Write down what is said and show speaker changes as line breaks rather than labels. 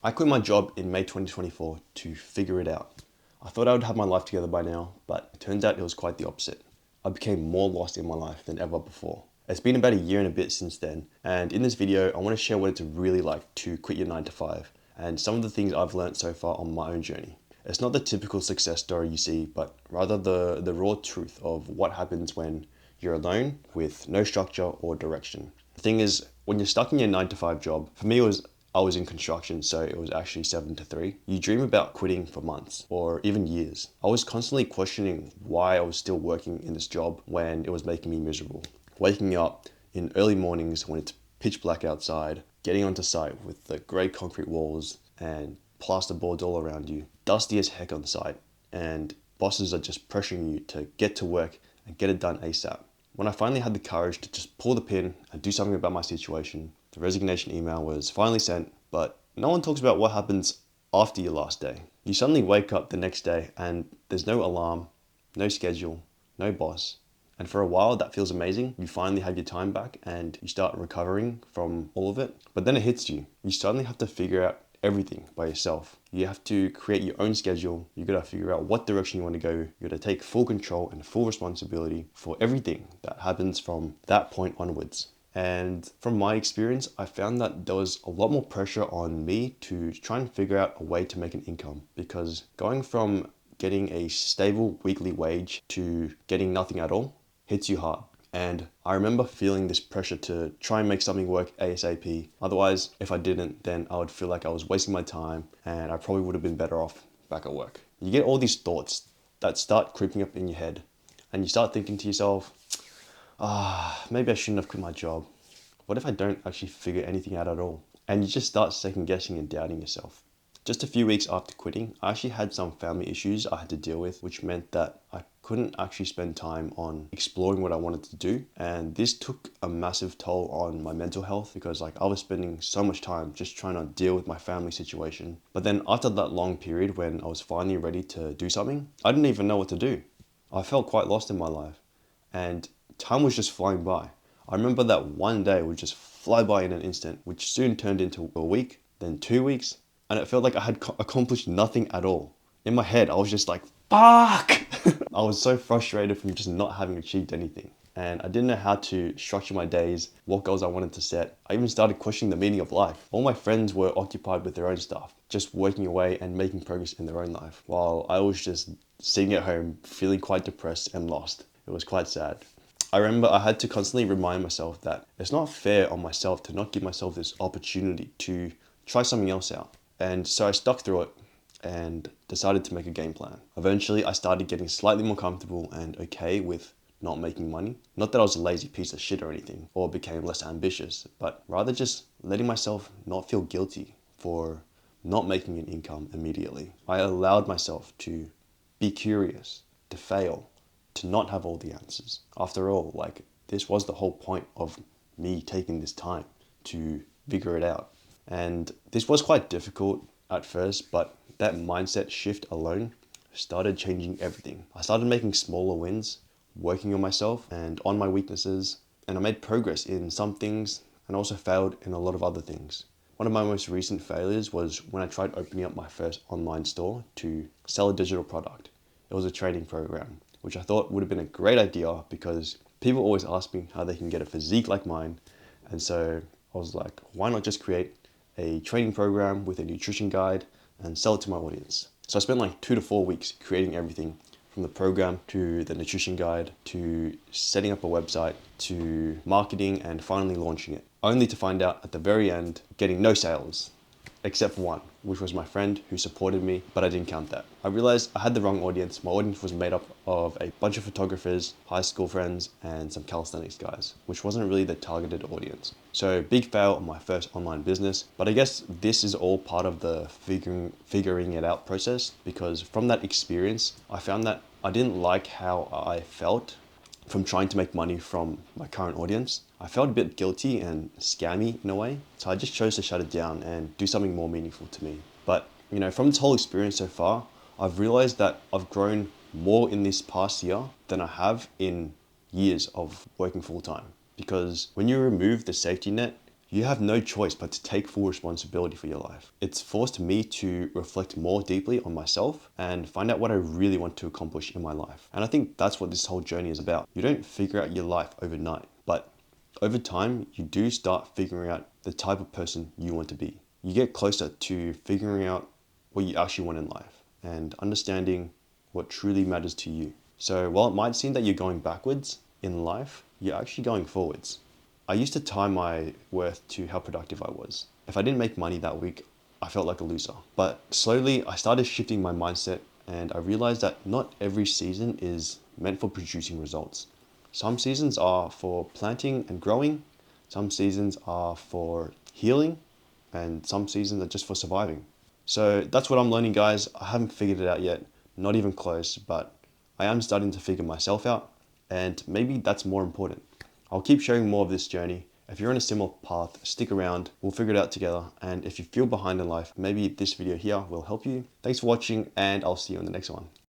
I quit my job in May 2024 to figure it out. I thought I would have my life together by now, but it turns out it was quite the opposite. I became more lost in my life than ever before. It's been about a year and a bit since then, and in this video, I want to share what it's really like to quit your 9 to 5 and some of the things I've learned so far on my own journey. It's not the typical success story you see, but rather the raw truth of what happens when you're alone with no structure or direction. The thing is, when you're stuck in your 9 to 5 job, for me I was in construction, so it was actually 7 to 3. You dream about quitting for months or even years. I was constantly questioning why I was still working in this job when it was making me miserable. Waking up in early mornings when it's pitch black outside, getting onto site with the grey concrete walls and plasterboards all around you, dusty as heck on site, and bosses are just pressuring you to get to work and get it done ASAP. When I finally had the courage to just pull the pin and do something about my situation, the resignation email was finally sent, but no one talks about what happens after your last day. You suddenly wake up the next day and there's no alarm, no schedule, no boss. And for a while that feels amazing. You finally have your time back and you start recovering from all of it. But then it hits you. You suddenly have to figure out everything by yourself. You have to create your own schedule. You gotta figure out what direction you want to go. You gotta take full control and full responsibility for everything that happens from that point onwards. And from my experience, I found that there was a lot more pressure on me to try and figure out a way to make an income, because going from getting a stable weekly wage to getting nothing at all hits you hard. And I remember feeling this pressure to try and make something work ASAP. Otherwise, if I didn't, then I would feel like I was wasting my time and I probably would have been better off back at work. You get all these thoughts that start creeping up in your head and you start thinking to yourself, maybe I shouldn't have quit my job. What if I don't actually figure anything out at all? And you just start second guessing and doubting yourself. Just a few weeks after quitting, I actually had some family issues I had to deal with, which meant that I couldn't actually spend time on exploring what I wanted to do. And this took a massive toll on my mental health, because I was spending so much time just trying to deal with my family situation. But then after that long period when I was finally ready to do something, I didn't even know what to do. I felt quite lost in my life and time was just flying by. I remember that one day would just fly by in an instant, which soon turned into a week, then 2 weeks, and it felt like I had accomplished nothing at all. In my head, I was just like, fuck! I was so frustrated from just not having achieved anything. And I didn't know how to structure my days, what goals I wanted to set. I even started questioning the meaning of life. All my friends were occupied with their own stuff, just working away and making progress in their own life, while I was just sitting at home feeling quite depressed and lost. It was quite sad. I remember I had to constantly remind myself that it's not fair on myself to not give myself this opportunity to try something else out. And so I stuck through it and decided to make a game plan. Eventually, I started getting slightly more comfortable and okay with not making money. Not that I was a lazy piece of shit or anything, or became less ambitious, but rather just letting myself not feel guilty for not making an income immediately. I allowed myself to be curious, to fail, to not have all the answers. After all, this was the whole point of me taking this time to figure it out. And this was quite difficult at first, but that mindset shift alone started changing everything. I started making smaller wins, working on myself and on my weaknesses, and I made progress in some things and also failed in a lot of other things. One of my most recent failures was when I tried opening up my first online store to sell a digital product. It was a training program, which I thought would have been a great idea because people always ask me how they can get a physique like mine. And so I was like, why not just create a training program with a nutrition guide and sell it to my audience? So I spent like 2 to 4 weeks creating everything from the program to the nutrition guide to setting up a website to marketing and finally launching it, only to find out at the very end getting no sales except for one, which was my friend who supported me, but I didn't count that. I realized I had the wrong audience. My audience was made up of a bunch of photographers, high school friends, and some calisthenics guys, which wasn't really the targeted audience. So big fail on my first online business, but I guess this is all part of the figuring it out process, because from that experience, I found that I didn't like how I felt from trying to make money from my current audience. I felt a bit guilty and scammy in a way. So I just chose to shut it down and do something more meaningful to me. But, from this whole experience so far, I've realized that I've grown more in this past year than I have in years of working full time. Because when you remove the safety net, You have no choice but to take full responsibility for your life. It's forced me to reflect more deeply on myself and find out what I really want to accomplish in my life. And I think that's what this whole journey is about. You don't figure out your life overnight, but over time, you do start figuring out the type of person you want to be. You get closer to figuring out what you actually want in life and understanding what truly matters to you. So while it might seem that you're going backwards in life, you're actually going forwards. I used to tie my worth to how productive I was. If I didn't make money that week, I felt like a loser. But slowly, I started shifting my mindset and I realized that not every season is meant for producing results. Some seasons are for planting and growing, some seasons are for healing, and some seasons are just for surviving. So that's what I'm learning, guys. I haven't figured it out yet, not even close, but I am starting to figure myself out, and maybe that's more important. I'll keep sharing more of this journey. If you're on a similar path, stick around, we'll figure it out together. And if you feel behind in life, maybe this video here will help you. Thanks for watching, and I'll see you in the next one.